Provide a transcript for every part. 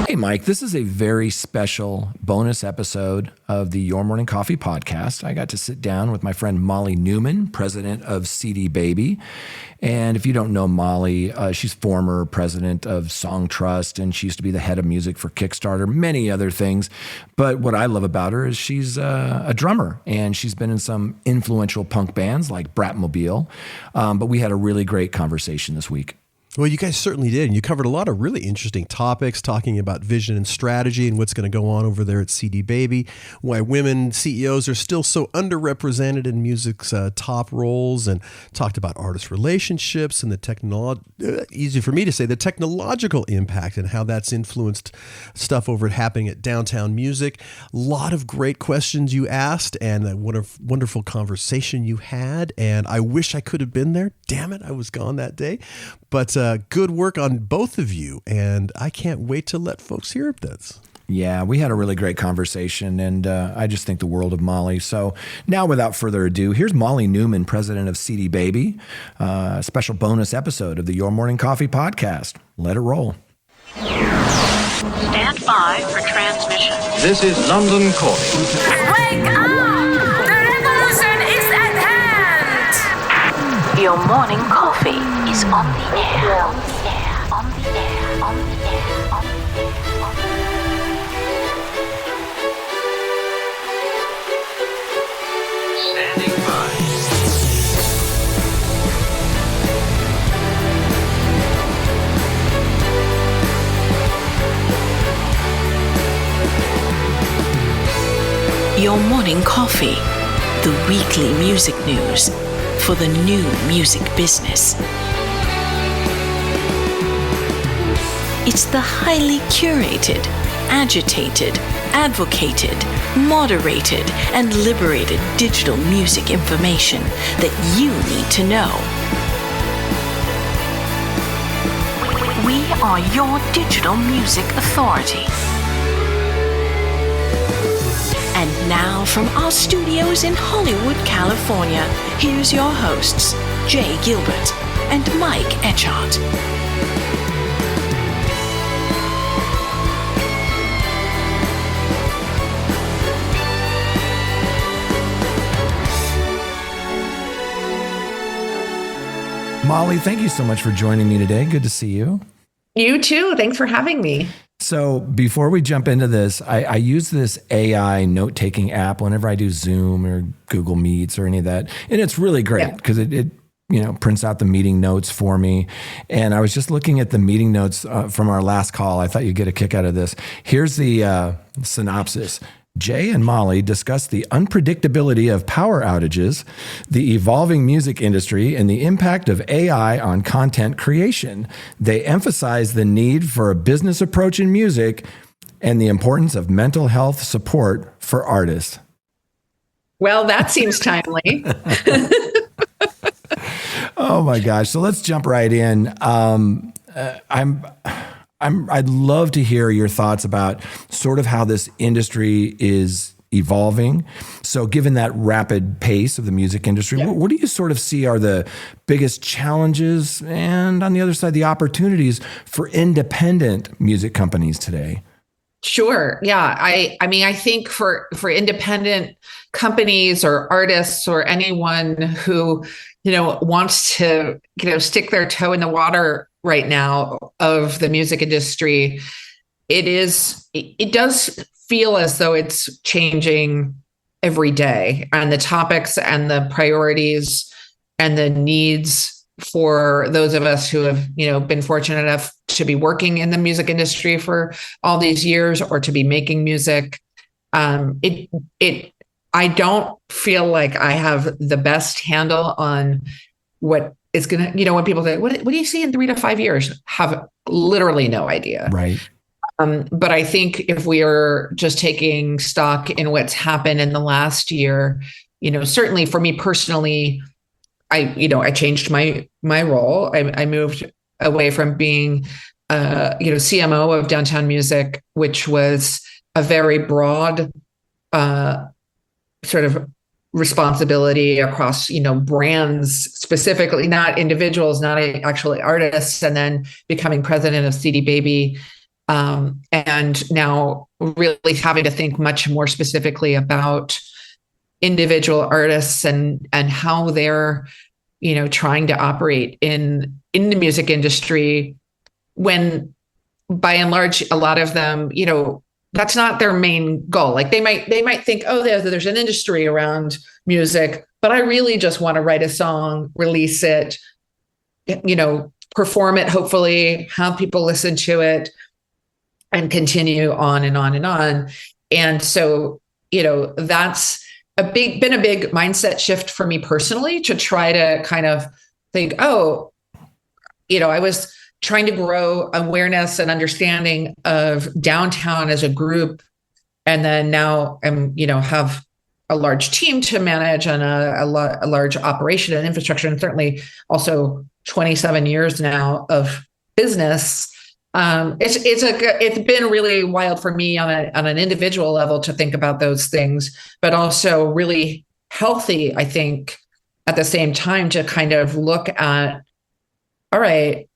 Hey, Mike, this is a very special bonus episode of the Your Morning Coffee podcast. I got to sit down with my friend Molly Neuman, president of CD Baby. And if you don't know Molly, she's former president of Song Trust, and she used to be the head of music for Kickstarter, many other things. But what I love about her is she's a drummer, and she's been in some influential punk bands like Bratmobile. But we had a really great conversation this week. Well, you guys certainly did. And you covered a lot of really interesting topics, talking about vision and strategy and what's going to go on over there at CD Baby, why women CEOs are still so underrepresented in music's top roles, and talked about artist relationships and the easy for me to say, the technological impact and how that's influenced stuff over at happening at Downtown Music. A lot of great questions you asked, and what a wonderful conversation you had. And I wish I could have been there. Damn it, I was gone that day. But good work on both of you, and I can't wait to let folks hear this. Yeah, we had a really great conversation, and I just think the world of Molly. So now, without further ado, here's Molly Neuman, president of CD Baby, a special bonus episode of the Your Morning Coffee podcast. Let it roll. Stand by for transmission. This is London calling. Wake up! The revolution is at hand! Your morning coffee is on the air. On the air. On the air. On the air. On the air. On the air. Standing by. Your morning coffee, the weekly music news for the new music business. It's the highly curated, agitated, advocated, moderated, and liberated digital music information that you need to know. We are your digital music authority. And now from our studios in Hollywood, California, here's your hosts, Jay Gilbert and Mike Etchart. Molly, thank you so much for joining me today. Good to see you. You too. Thanks for having me. So before we jump into this, I use this AI note-taking app whenever I do Zoom or Google Meets or any of that. And it's really great because it prints out the meeting notes for me. And I was just looking at the meeting notes from our last call. I thought you'd get a kick out of this. Here's the synopsis. Jay and Molly discuss the unpredictability of power outages, the evolving music industry, and the impact of AI on content creation. They emphasize the need for a business approach in music and the importance of mental health support for artists. Well, that seems timely. Oh my gosh. So let's jump right in. I'd love to hear your thoughts about sort of how this industry is evolving. So given that rapid pace of the music industry, what do you sort of see are the biggest challenges and on the other side, the opportunities for independent music companies today? Sure. Yeah. I mean, I think for independent companies or artists or anyone who, wants to, stick their toe in the water right now of the music industry, it does feel as though it's changing every day, and the topics and the priorities and the needs for those of us who have, been fortunate enough to be working in the music industry for all these years or to be making music. I don't feel like I have the best handle on what is going to, when people say, what do you see in 3 to 5 years? Have literally no idea. Right. But I think if we are just taking stock in what's happened in the last year, certainly for me personally, I changed my role. I moved away from being, CMO of Downtown Music, which was a very broad sort of responsibility across, brands specifically, not individuals, not actually artists, and then becoming president of CD Baby And now really having to think much more specifically about individual artists and how they're, trying to operate in the music industry, when by and large, a lot of them, that's not their main goal. Like they might think, oh, there's an industry around music, but I really just want to write a song, release it, perform it, hopefully have people listen to it, and continue on and on and on. And so, that's been a big mindset shift for me personally, to try to kind of think, oh, I was trying to grow awareness and understanding of downtown as a group. And then now I'm, have a large team to manage and a large operation and infrastructure, and certainly also 27 years now of business. It's been really wild for me on an individual level to think about those things, but also really healthy, I think, at the same time, to kind of look at, all right,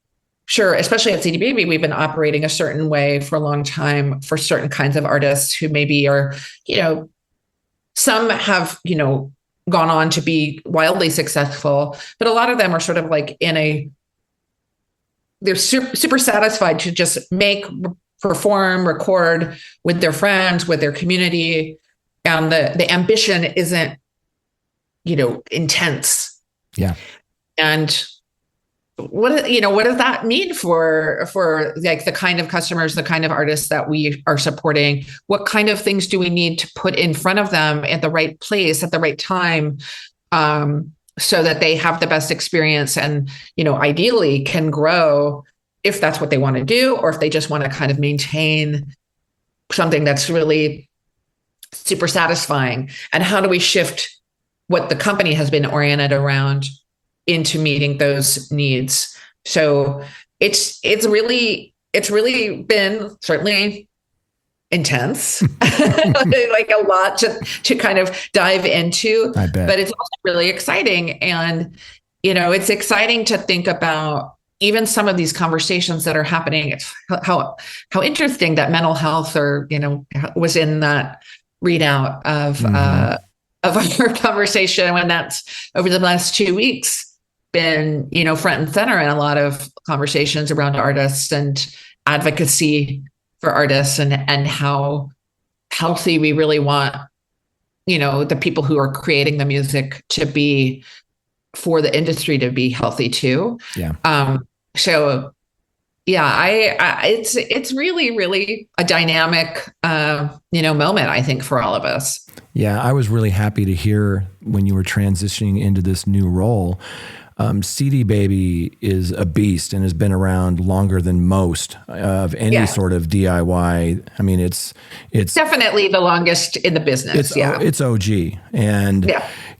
sure, especially at CD Baby, we've been operating a certain way for a long time for certain kinds of artists who maybe are, some have, gone on to be wildly successful, but a lot of them are sort of like they're super satisfied to just perform, record with their friends, with their community. And the ambition isn't, intense. Yeah. And what does that mean for like the kind of customers, the kind of artists that we are supporting? What kind of things do we need to put in front of them at the right place at the right time, so that they have the best experience and, ideally can grow if that's what they want to do, or if they just want to kind of maintain something that's really super satisfying? And how do we shift what the company has been oriented around into meeting those needs? So it's really been certainly intense, like a lot to kind of dive into, I bet. but it's also really exciting. And, it's exciting to think about even some of these conversations that are happening. It's how interesting that mental health was in that readout of our conversation, when that's over the last 2 weeks been, front and center in a lot of conversations around artists and advocacy for artists, and how healthy we really want, the people who are creating the music to be, for the industry to be healthy too. Yeah. So yeah, it's really, really a dynamic, moment, I think, for all of us. Yeah. I was really happy to hear when you were transitioning into this new role. CD Baby is a beast and has been around longer than most of any sort of DIY. I mean, it's definitely the longest in the business. It's OG. And,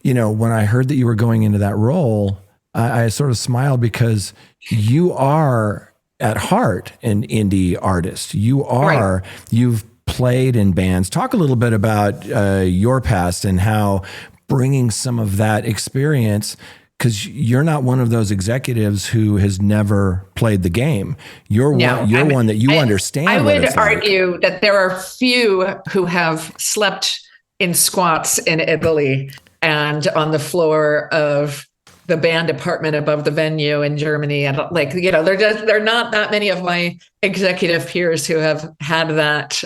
when I heard that you were going into that role, I sort of smiled, because you are at heart an indie artist. You've played in bands. Talk a little bit about your past and how bringing some of that experience, because you're not one of those executives who has never played the game. You're one that you understand. I would argue that there are few who have slept in squats in Italy and on the floor of the band apartment above the venue in Germany. And there are not that many of my executive peers who have had that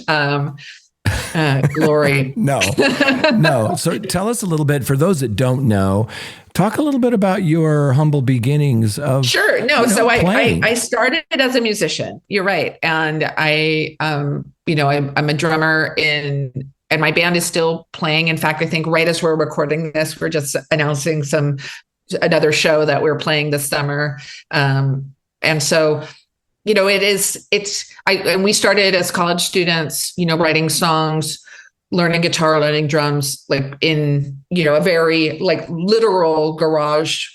glory. No. So tell us a little bit, for those that don't know, talk a little bit about your humble beginnings of. Sure. No. So I started as a musician. You're right. And I'm a drummer and my band is still playing. In fact, I think right as we're recording this, we're just announcing another show that we're playing this summer. And so, and we started as college students, writing songs, learning guitar, learning drums, like in, a very like literal garage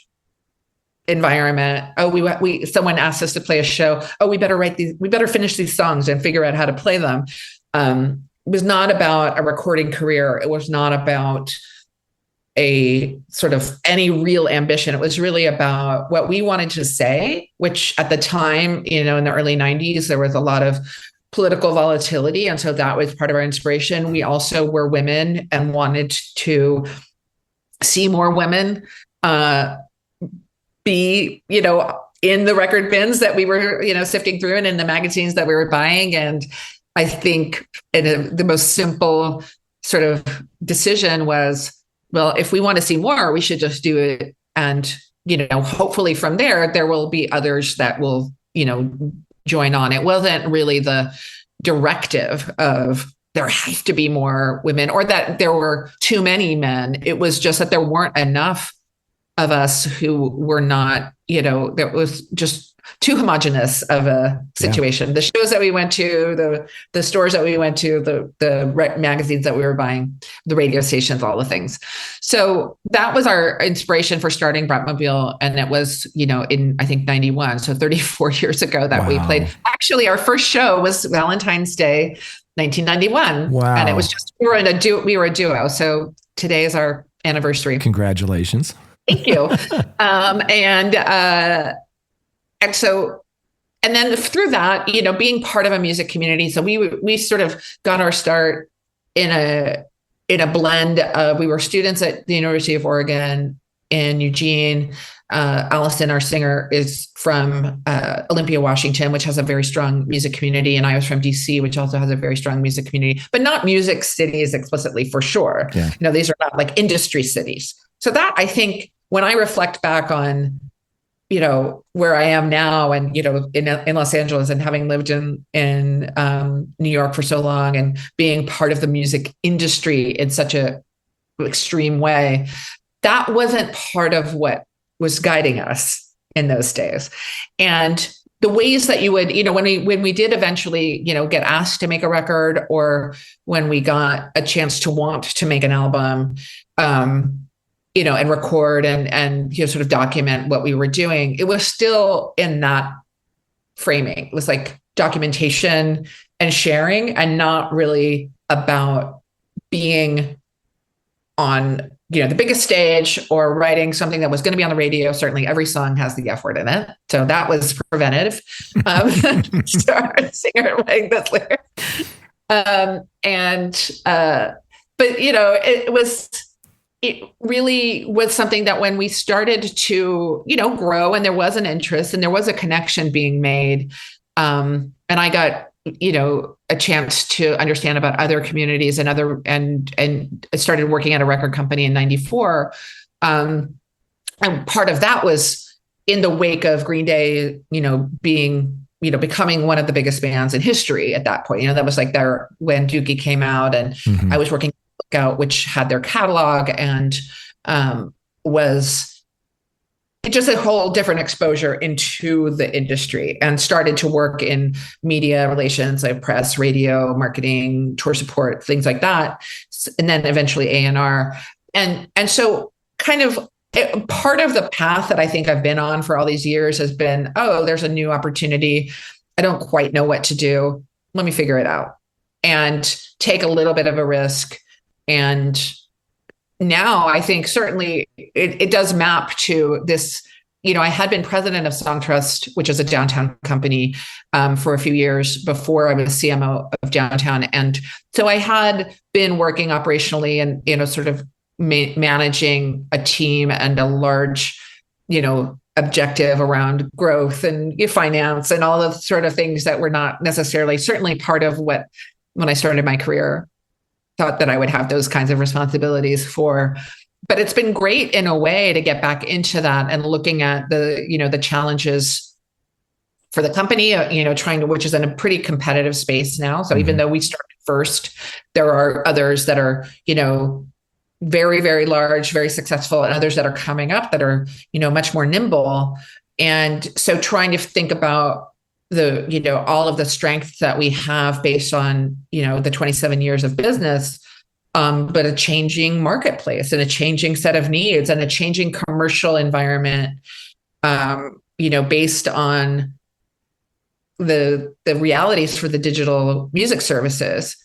environment. Oh, someone asked us to play a show. Oh, we better finish these songs and figure out how to play them. It was not about a recording career. It was not about a sort of any real ambition. It was really about what we wanted to say, which at the time, in the early 90s, there was a lot of political volatility. And so that was part of our inspiration. We also were women and wanted to see more women be, in the record bins that we were, sifting through and in the magazines that we were buying. And I think the most simple sort of decision was, well, if we want to see more, we should just do it. And, hopefully from there will be others that will, join on. It wasn't really the directive of there have to be more women or that there were too many men. It was just that there weren't enough of us who were not, that was just too homogenous of a situation. Yeah. The shows that we went to, the stores that we went to, the magazines that we were buying, the radio stations, all the things. So that was our inspiration for starting Bratmobile. And it was, in, I think, 91. So 34 years ago that we played. Actually, our first show was Valentine's Day, 1991. Wow. And it was just, we were a duo. So today is our anniversary. Congratulations. Thank you. And then through that, being part of a music community. So we sort of got our start in a blend of, we were students at the University of Oregon in Eugene. Allison, our singer, is from Olympia, Washington, which has a very strong music community. And I was from DC, which also has a very strong music community, but not music cities explicitly, for sure. Yeah. These are not like industry cities. So that, I think, when I reflect back on, where I am now and, in Los Angeles and having lived in New York for so long and being part of the music industry in such a extreme way, that wasn't part of what was guiding us in those days. And the ways that you would, when we did eventually, get asked to make a record, or when we got a chance to want to make an album, and record and sort of document what we were doing, it was still in that framing. It was like documentation and sharing, and not really about being on, the biggest stage or writing something that was going to be on the radio. Certainly every song has the F word in it. So that was preventative. Start singer writing this lyric. It really was something that when we started to, grow, and there was an interest and there was a connection being made, and I got, a chance to understand about other communities and started working at a record company in 94. And part of that was in the wake of Green Day, being, becoming one of the biggest bands in history at that point. That was like when Dookie came out, and I was working out, which had their catalog and was just a whole different exposure into the industry, and started to work in media relations, like press, radio, marketing, tour support, things like that. And then eventually A&R. And so kind of part of the path that I think I've been on for all these years has been, there's a new opportunity. I don't quite know what to do. Let me figure it out and take a little bit of a risk. And now I think certainly it does map to this. I had been president of Song Trust, which is a downtown company, for a few years before I was CMO of downtown. And so I had been working operationally and, sort of managing a team and a large, objective around growth and finance and all the sort of things that were not necessarily certainly part of what, when I started my career, thought that I would have those kinds of responsibilities for. But it's been great in a way to get back into that and looking at the challenges for the company, which is in a pretty competitive space now. So even though we started first, there are others that are, very, very large, very successful, and others that are coming up that are, much more nimble. And so trying to think about all of the strengths that we have based on, the 27 years of business, but a changing marketplace and a changing set of needs and a changing commercial environment, based on the realities for the digital music services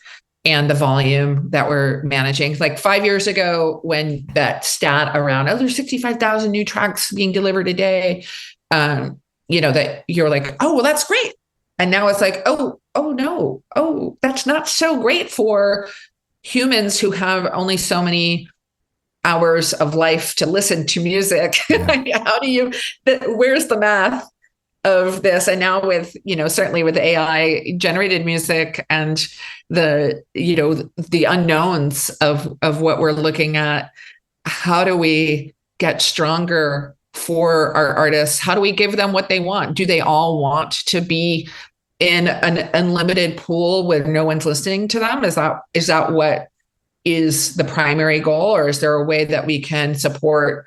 and the volume that we're managing. Like 5 years ago, when that stat around, there's 65,000 new tracks being delivered a day, that you're like, oh, well, that's great. And now it's like, oh no, oh, that's not so great for humans who have only so many hours of life to listen to music. Yeah. How do you, where's the math of this? And now with, certainly with AI generated music and the unknowns of what we're looking at, how do we get stronger for our artists? How do we give them what they want? Do they all want to be in an unlimited pool where no one's listening to them? Is that what is the primary goal? Or is there a way that we can support,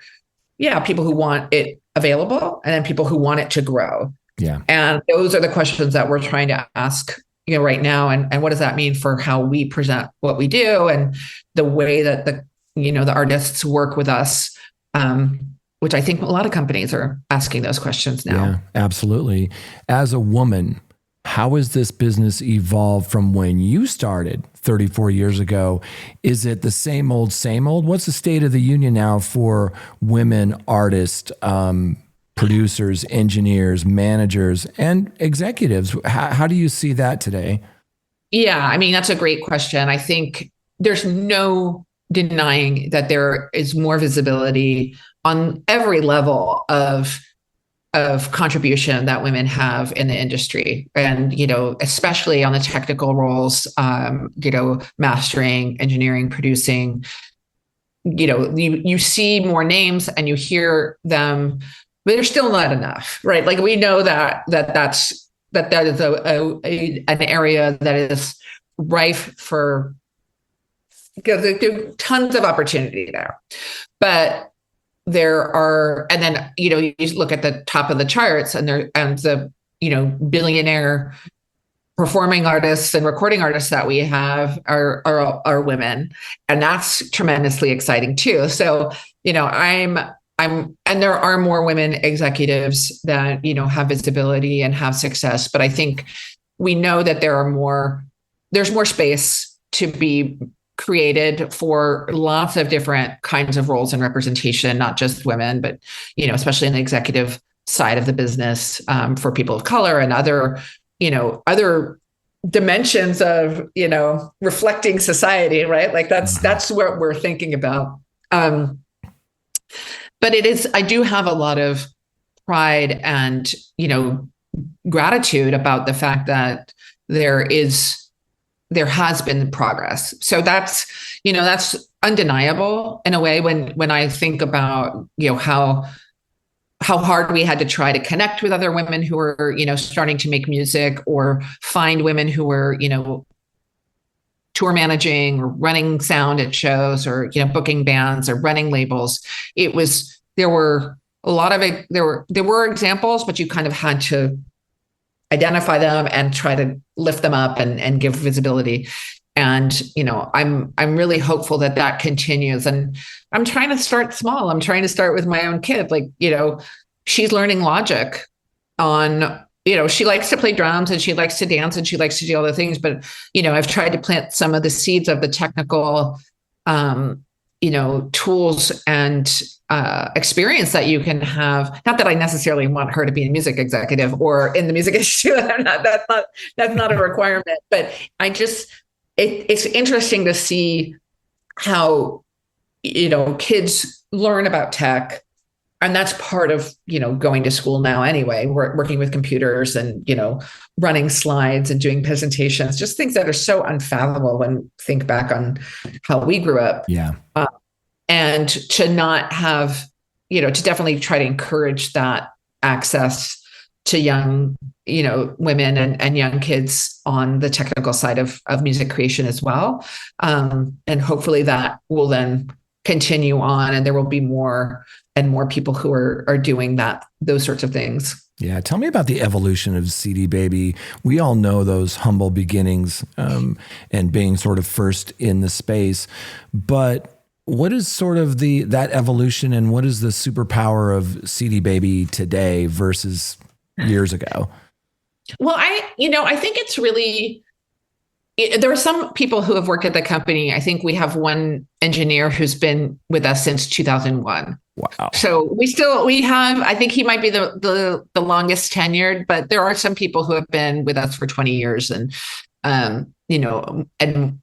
people who want it available and then people who want it to grow? Yeah. And those are the questions that we're trying to ask, right now. And what does that mean for how we present what we do and the way that the artists work with us? Which I think a lot of companies are asking those questions now. Yeah, absolutely. As a woman, how has this business evolved from when you started 34 years ago? Is it the same old, same old? What's the state of the union now for women artists, producers, engineers, managers, and executives? How do you see that today? Yeah, I mean, that's a great question. I think there's no denying that there is more visibility on every level of contribution that women have in the industry. And, especially on the technical roles, mastering, engineering, producing, you see more names and you hear them, but they're still not enough, right? Like we know that is an area that is rife for, because there's tons of opportunity there. But there are, and then, you look at the top of the charts and the billionaire performing artists and recording artists that we have are women. And that's tremendously exciting too. So, and there are more women executives that, have visibility and have success, but I think we know that there's more space to be created for lots of different kinds of roles and representation, not just women, but, especially in the executive side of the business, for people of color and other dimensions of, reflecting society, right? Like that's what we're thinking about. But I do have a lot of pride and, gratitude about the fact that there has been progress. So that's undeniable in a way when I think about, how hard we had to try to connect with other women who were, starting to make music or find women who were, tour managing or running sound at shows or, booking bands or running labels. There were a lot of it. There were examples, but you kind of had to identify them and try to lift them up and give visibility. And, I'm really hopeful that continues. And I'm trying to start small. I'm trying to start with my own kid. Like, she's learning Logic on, she likes to play drums and she likes to dance and she likes to do all the things. But, I've tried to plant some of the seeds of the technical, tools and experience that you can have. Not that I necessarily want her to be a music executive or in the music industry. That's not a requirement. But I just, it's interesting to see how, kids learn about tech. And that's part of, going to school now anyway. We're working with computers and, running slides and doing presentations, just things that are so unfathomable when you think back on how we grew up. Yeah. And to not have, to definitely try to encourage that access to young, women and young kids on the technical side of music creation as well. And hopefully that will then continue on and there will be more and more people who are doing those sorts of things. Yeah. Tell me about the evolution of CD Baby. We all know those humble beginnings and being sort of first in the space, but what is sort of that evolution and what is the superpower of CD Baby today versus years ago? Well, I think it's really there are some people who have worked at the company. I think we have one engineer who's been with us since 2001. Wow. So we have, I think he might be the longest tenured, but there are some people who have been with us for 20 years and, and then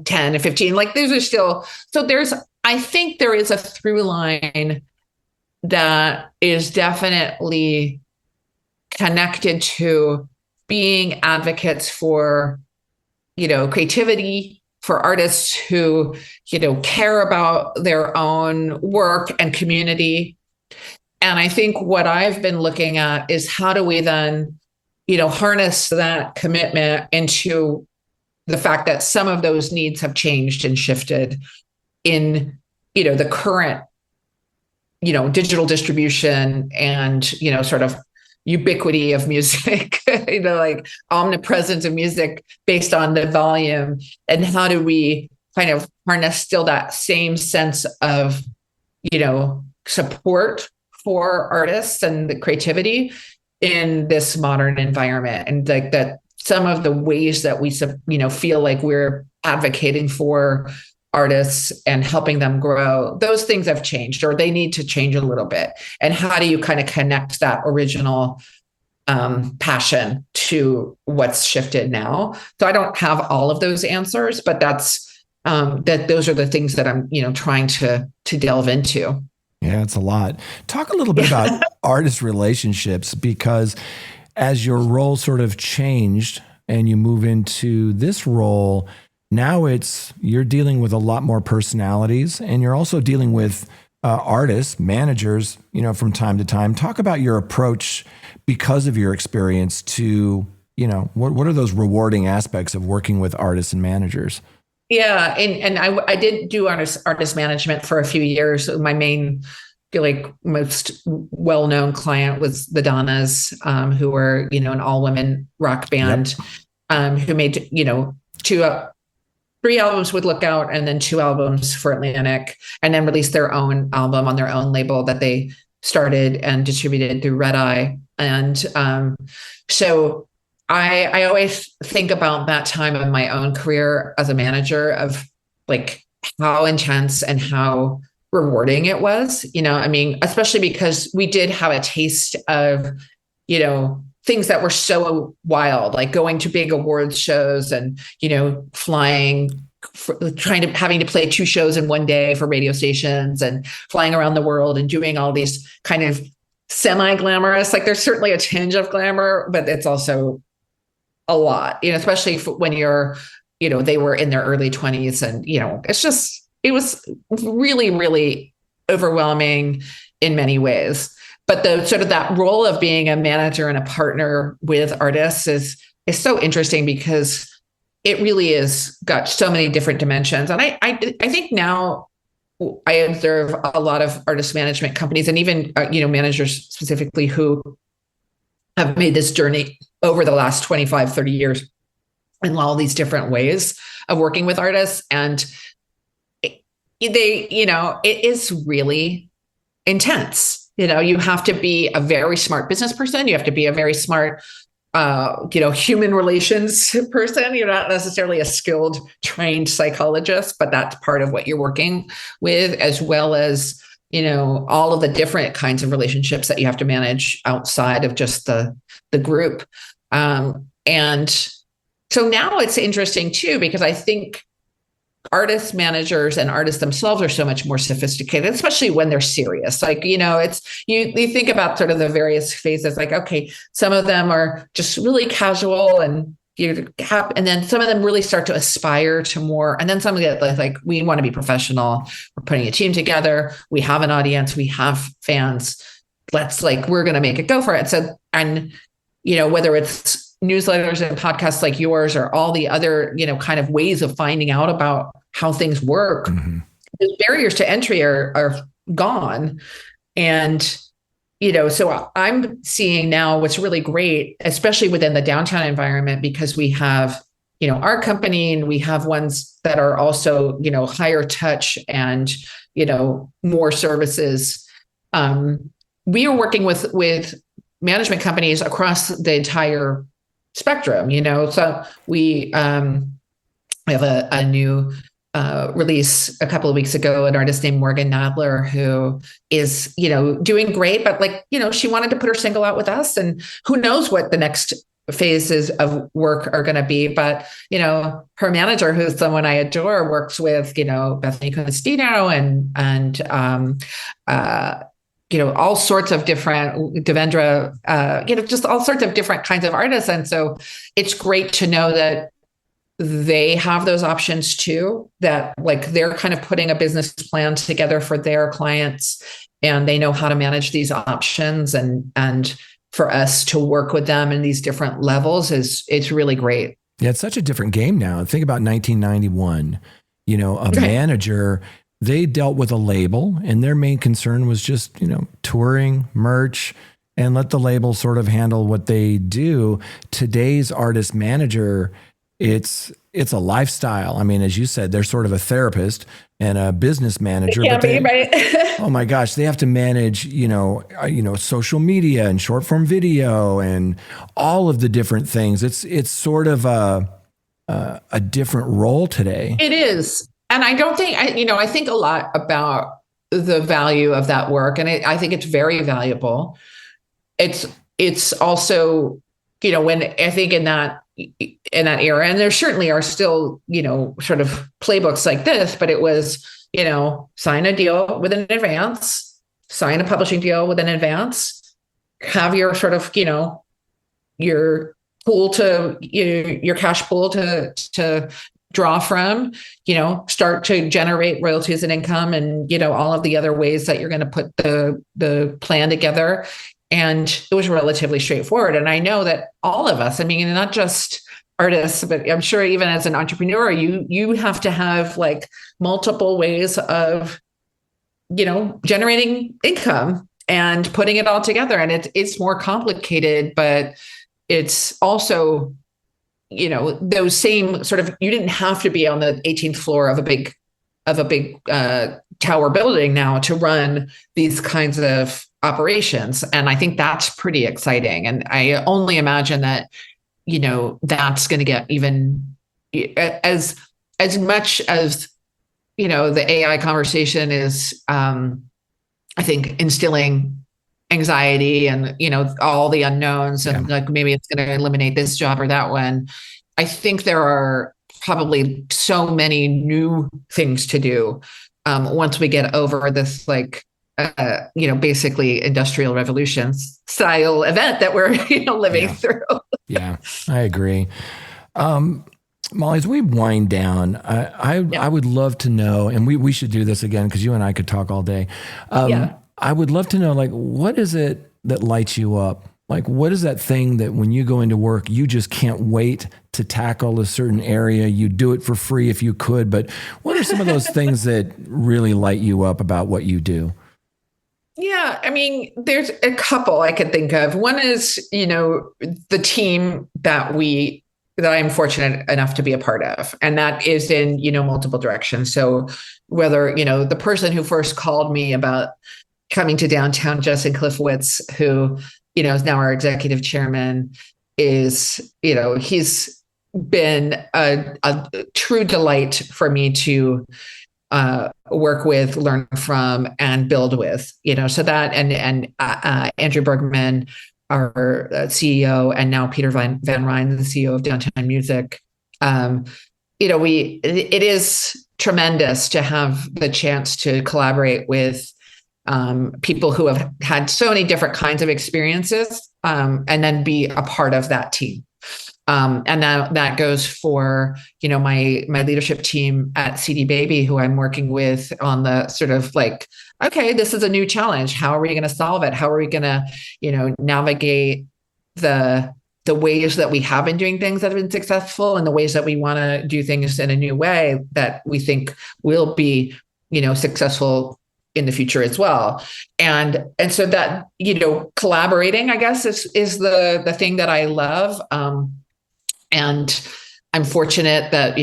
10 and 15, like those are still, so I think there is a through line that is definitely connected to being advocates for, creativity, for artists who, care about their own work and community. And I think what I've been looking at is how do we then, harness that commitment into the fact that some of those needs have changed and shifted in, the current, digital distribution and, sort of ubiquity of music, like omnipresence of music based on the volume. And how do we kind of harness still that same sense of, support for artists and the creativity in this modern environment? And like that some of the ways that we, feel like we're advocating for artists and helping them grow, those things have changed or they need to change a little bit. And how do you kind of connect that original passion to what's shifted now? So I don't have all of those answers, but those are the things that I'm, trying to delve into. Yeah, it's a lot. Talk a little bit about artist relationships, because as your role sort of changed and you move into this role, now you're dealing with a lot more personalities, and you're also dealing with artists, managers, from time to time. Talk about your approach because of your experience to, what are those rewarding aspects of working with artists and managers? Yeah. And I did do artist management for a few years. My main, most well-known client was the Donnas, who were, an all-women rock band, who made, 3 albums with Lookout and then 2 albums for Atlantic, and then released their own album on their own label that they started and distributed through Red Eye. And so I always think about that time of my own career as a manager of like how intense and how rewarding it was, especially because we did have a taste of, things that were so wild, like going to big awards shows and, flying, having to play 2 shows in one day for radio stations and flying around the world and doing all these kind of semi-glamorous, like there's certainly a tinge of glamour, but it's also a lot, especially when you're, they were in their early 20s and, it was really, really overwhelming in many ways. But the sort of that role of being a manager and a partner with artists is so interesting because it really is got so many different dimensions. And I think now I observe a lot of artist management companies and even, managers specifically who have made this journey over the last 25, 30 years in all these different ways of working with artists. And it is really intense. You have to be a very smart business person. You have to be a very smart, human relations person. You're not necessarily a skilled, trained psychologist, but that's part of what you're working with, as well as, all of the different kinds of relationships that you have to manage outside of just the group. And so now it's interesting too, because I think artist managers and artists themselves are so much more sophisticated, especially when they're serious. Like, it's, you think about sort of the various phases, like, okay, some of them are just really casual and and then some of them really start to aspire to more. And then some of the like, we want to be professional. We're putting a team together. We have an audience. We have fans. We're going to make it go for it. So, and, whether it's newsletters and podcasts like yours or all the other, kind of ways of finding out about how things work, the barriers to entry are gone. And, so I'm seeing now what's really great, especially within the downtown environment, because we have, our company and we have ones that are also, higher touch and, more services. We are working with management companies across the entire spectrum, so we have a new release a couple of weeks ago, an artist named Morgan Nadler, who is, doing great, but she wanted to put her single out with us, and who knows what the next phases of work are going to be. But, her manager, who's someone I adore, works with, Bethany Costino and all sorts of different Devendra, just all sorts of different kinds of artists. And so it's great to know that they have those options too, that they're kind of putting a business plan together for their clients, and they know how to manage these options, and for us to work with them in these different levels it's really great. Yeah, it's such a different game now. Think about 1991, a manager, they dealt with a label, and their main concern was just, touring, merch, and let the label sort of handle what they do. Today's artist manager, it's a lifestyle. I mean, as you said, they're sort of a therapist and a business manager. Yeah, right. Oh my gosh, they have to manage, social media and short form video and all of the different things. It's sort of a different role today. It is. And I don't think, I think a lot about the value of that work. And I think it's very valuable. It's also, when I think in that era, and there certainly are still, sort of playbooks like this, but it was, sign a deal with an advance, sign a publishing deal with an advance, have your sort of, your pool your cash pool to draw from, start to generate royalties and income, and, all of the other ways that you're going to put the plan together. And it was relatively straightforward. And I know that all of us, not just artists, but I'm sure even as an entrepreneur, you have to have multiple ways of, generating income and putting it all together. And it's more complicated, but it's also, those same sort of, you didn't have to be on the 18th floor of a big tower building now to run these kinds of operations. And I think that's pretty exciting. And I only imagine that, that's going to get even as much as, the AI conversation is, I think, instilling anxiety and, all the unknowns, and maybe it's going to eliminate this job or that one. I think there are probably so many new things to do once we get over this, basically industrial revolution style event that we're, living through. Yeah, I agree. Molly, as we wind down, I would love to know, and we should do this again because you and I could talk all day. I would love to know, what is it that lights you up? What is that thing that when you go into work, you just can't wait to tackle a certain area? You do it for free if you could, but what are some of those things that really light you up about what you do? Yeah, there's a couple I could think of. One is, the team that I'm fortunate enough to be a part of, and that is in, multiple directions. So whether, the person who first called me about coming to downtown, Justin Clifowitz, who, is now our executive chairman, is, he's been a true delight for me to work with, learn from, and build with, so that, and Andrew Bergman, our CEO, and now Peter Van Ryn, the CEO of Downtown Music. It is tremendous to have the chance to collaborate with people who have had so many different kinds of experiences, and then be a part of that team. And that goes for, my leadership team at CD Baby, who I'm working with on the sort of okay, this is a new challenge. How are we going to solve it? How are we going to, navigate the ways that we have been doing things that have been successful, and the ways that we want to do things in a new way that we think will be, successful in the future as well. And so that, collaborating, I guess, is the thing that I love. And I'm fortunate that,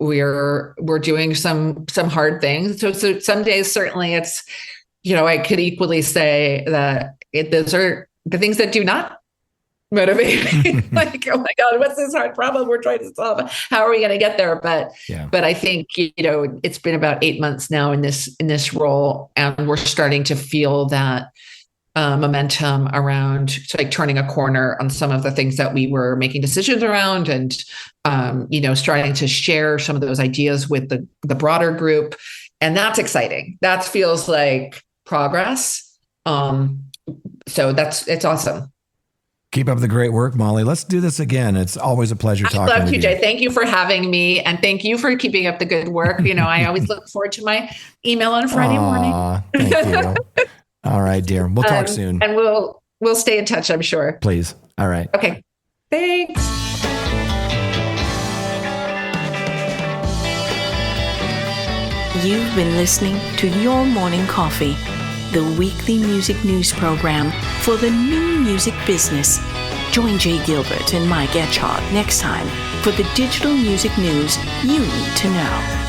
we're doing some hard things. So some days, certainly it's, I could equally say that those are the things that do not motivating. Like, oh my God, what's this hard problem we're trying to solve? How are we going to get there? But I think, it's been about 8 months now in this role, and we're starting to feel that momentum around like turning a corner on some of the things that we were making decisions around, and starting to share some of those ideas with the broader group. And that's exciting. That feels like progress. So it's awesome. Keep up the great work, Molly. Let's do this again. It's always a pleasure talking to with you. Jay. Thank you for having me, and thank you for keeping up the good work. I always look forward to my email on Friday morning. Thank you. All right, dear. We'll talk soon. And we'll stay in touch, I'm sure. Please. All right. Okay. Thanks. You've been listening to Your Morning Coffee, the weekly music news program for the new music business. Join Jay Gilbert and Mike Etchart next time for the digital music news you need to know.